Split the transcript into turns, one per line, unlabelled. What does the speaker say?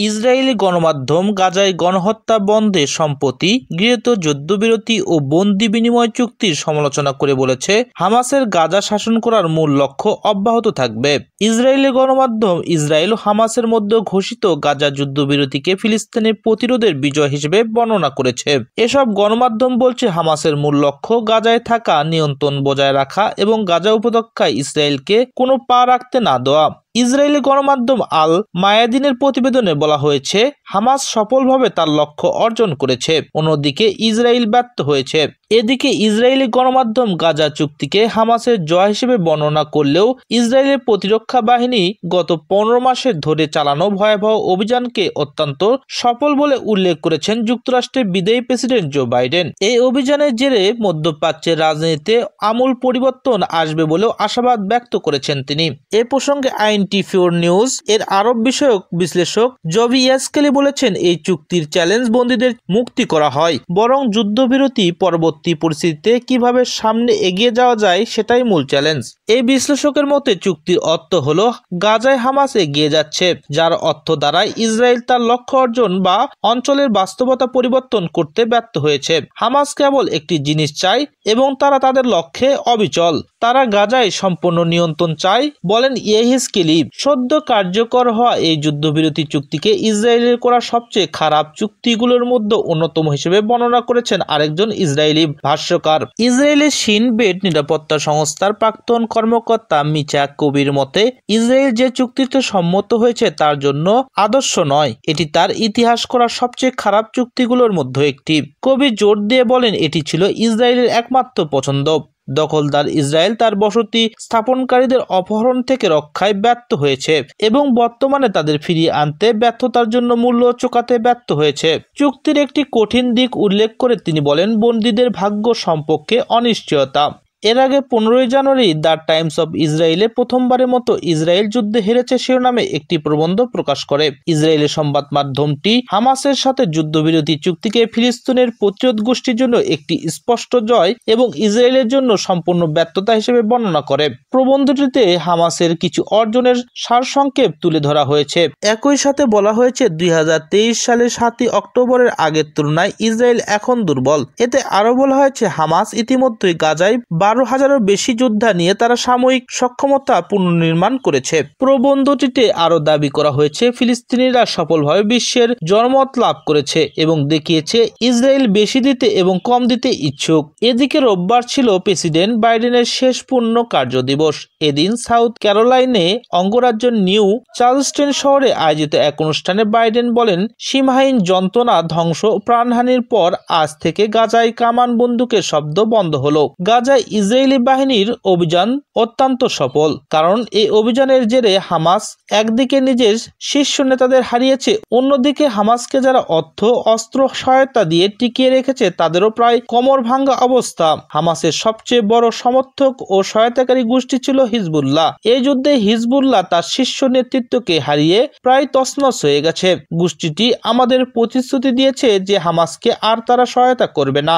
Israeli গণমাধ্যম গাজায় গণহত্যা বন্ধে সম্প্রতি গৃহীত যুদ্ধবিরতি ও বন্দি বিনিময় চুক্তির সমালোচনা করে বলেছে, হামাসের গাজা শাসন করার মূল লক্ষ্য অব্যাহত থাকবে। ইসরায়েলি গণমাধ্যম ইসরায়েল ও হামাসের মধ্যে ঘোষিত গাজা যুদ্ধবিরতিকে ফিলিস্তিনের প্রতিরোধের বিজয় হিসেবে বর্ণনা করেছে। এসব গণমাধ্যম বলছে, হামাসের মূল লক্ষ্য গাজায় থাকা নিয়ন্ত্রণ বজায় রাখা এবং গাজা উপত্যকায় ইসরায়েলকে কোনো পা রাখতে না দেওয়া। ইসরায়েলি গণমাধ্যম আল মায়াদিনের প্রতিবেদনে বলা হয়েছে, হামাস সফলভাবে তার লক্ষ্য অর্জন করেছে, অন্যদিকে ইসরায়েল ব্যর্থ হয়েছে। এদিকে ইসরায়েলি গণমাধ্যম গাজা চুক্তিকে হামাসের জয় হিসেবে বর্ণনা করলেও ইসরায়েলের প্রতিরক্ষা বাহিনী গত 15 মাসের ধরে চালানো ভয়াবহ অভিযানকে অত্যন্ত সফল বলে উল্লেখ করেছেন যুক্তরাষ্ট্রের বিদায়ী প্রেসিডেন্ট জো বাইডেন। এই অভিযানের জেরে মধ্যপ্রাচ্যের রাজনীতিতে আমূল পরিবর্তন আসবে বলেও আশাবাদ ব্যক্ত করেছেন তিনি। এ প্রসঙ্গে আইএনটি4 নিউজ এর আরব বিষয়ক বিশ্লেষক জবি ইয়াসকেলি বলেছেন, এই চুক্তির চ্যালেঞ্জ বন্দীদের মুক্তি করা হয়, বরং যুদ্ধবিরতি পরবর্তী পরিস্থিতিতে কিভাবে সামনে এগিয়ে যাওয়া যায় সেটাই মূল চ্যালেঞ্জ। এই বিশ্লেষকের মতে চুক্তির অর্থ হলো গাজায় হামাস এগিয়ে যাচ্ছে, যার অর্থ দ্বারাই ইসরায়েল তার লক্ষ্য অর্জন বা অঞ্চলের বাস্তবতা পরিবর্তন করতে ব্যর্থ হয়েছে। হামাস কেবল একটি জিনিস চায় এবং তারা তাদের লক্ষ্যে অবিচল। তারা গাজায় সম্পূর্ণ নিয়ন্ত্রণ চায়, বলেন ইয়াহিসকেলি। সদ্য কার্যকর হওয়া এই যুদ্ধবিরতি চুক্তিকে ইসরায়েলের করা সবচেয়ে খারাপ চুক্তিগুলোর মধ্যে অন্যতম হিসেবে বর্ণনা করেছেন আরেকজন ইসরায়েলি ভাষ্যকার। ইসরায়েলের শিন বেট নিরাপত্তা সংস্থার প্রাক্তন কর্মকর্তা মিচা কবির মতে, ইসরায়েল যে চুক্তিতে সম্মত হয়েছে তার জন্য আদর্শ নয়, এটি তার ইতিহাস করা সবচেয়ে খারাপ চুক্তিগুলোর মধ্যে একটি। কবি জোর দিয়ে বলেন, এটি ছিল ইসরায়েলের একমাত্র পছন্দ। দখলদার ইসরায়েল তার বসতি স্থাপনকারীদের অপহরণ থেকে রক্ষায় ব্যর্থ হয়েছে এবং বর্তমানে তাদের ফিরিয়ে আনতে ব্যর্থতার জন্য মূল্য চোকাতে ব্যর্থ হয়েছে। চুক্তির একটি কঠিন দিক উল্লেখ করে তিনি বলেন, বন্দীদের ভাগ্য সম্পর্কে অনিশ্চয়তা। এর আগে 15 জানুয়ারি দ্য টাইমস অফ ইসরায়েলে প্রথমবারের মতো ইসরায়েল যুদ্ধে হেরেছে শিরোনামে একটি প্রবন্ধ প্রকাশ করে। ইসরায়েলের সংবাদ মাধ্যমটি হামাসের সাথে যুদ্ধবিরতি চুক্তিকে ফিলিস্তিনের প্রতিরোধ গোষ্ঠীর জন্য একটি স্পষ্ট জয় এবং ইসরায়েলের জন্য সম্পূর্ণ ব্যর্থতা হিসেবে বর্ণনা করে। প্রবন্ধটিতে হামাসের কিছু অর্জনের সারসংক্ষেপ তুলে ধরা হয়েছে। একই সাথে বলা হয়েছে, 2023 সালের 7 অক্টোবরের আগের তুলনায় ইসরায়েল এখন দুর্বল। এতে আরো বলা হয়েছে, হামাস ইতিমধ্যেই গাজায় 12,000-এরও বেশি যোদ্ধা নিয়ে তারা সাময়িক সক্ষমতা পুনর্নির্মাণ করেছে। প্রবন্ধটিতে আরো দাবি করা হয়েছে, ফিলিস্তিনিরা সফলভাবে বিশ্বের জনমত লাভ করেছে এবং দেখিয়েছে ইসরায়েল বেশি দিতে এবং কম দিতে ইচ্ছুক। এদিকে রোববার ছিল প্রেসিডেন্ট বাইডেনের শেষ পূর্ণ কার্যদিবস। এদিন সাউথ ক্যারোলাইনে অঙ্গরাজ্য নিউ চার্লসটন শহরে আয়োজিত এক অনুষ্ঠানে বাইডেন বলেন, সীমাহীন যন্ত্রণা, ধ্বংস ও প্রাণহানির পর আজ থেকে গাজায় কামান বন্দুকের শব্দ বন্ধ হলো। গাজায় ইসরায়েলি বাহিনীর অভিযান অত্যন্ত সফল, কারণ এই অভিযানের জেরে হামাস একদিকে নিজের শীর্ষ নেতাদের হারিয়েছে, অন্যদিকে হামাসকে যারা অর্থ অস্ত্র সহায়তা দিয়ে টিকিয়ে রেখেছে তাদেরও প্রায় কোমর ভাঙ্গা অবস্থা। হামাসের সবচেয়ে বড় সমর্থক ও সহায়তাকারী গোষ্ঠী ছিল হিজবুল্লাহ। এই যুদ্ধে হিজবুল্লাহ তার শীর্ষ নেতৃত্বকে হারিয়ে প্রায় তছনছ হয়ে গেছে। গোষ্ঠীটি আমাদের প্রতিশ্রুতি দিয়েছে যে হামাসকে আর তারা সহায়তা করবে না।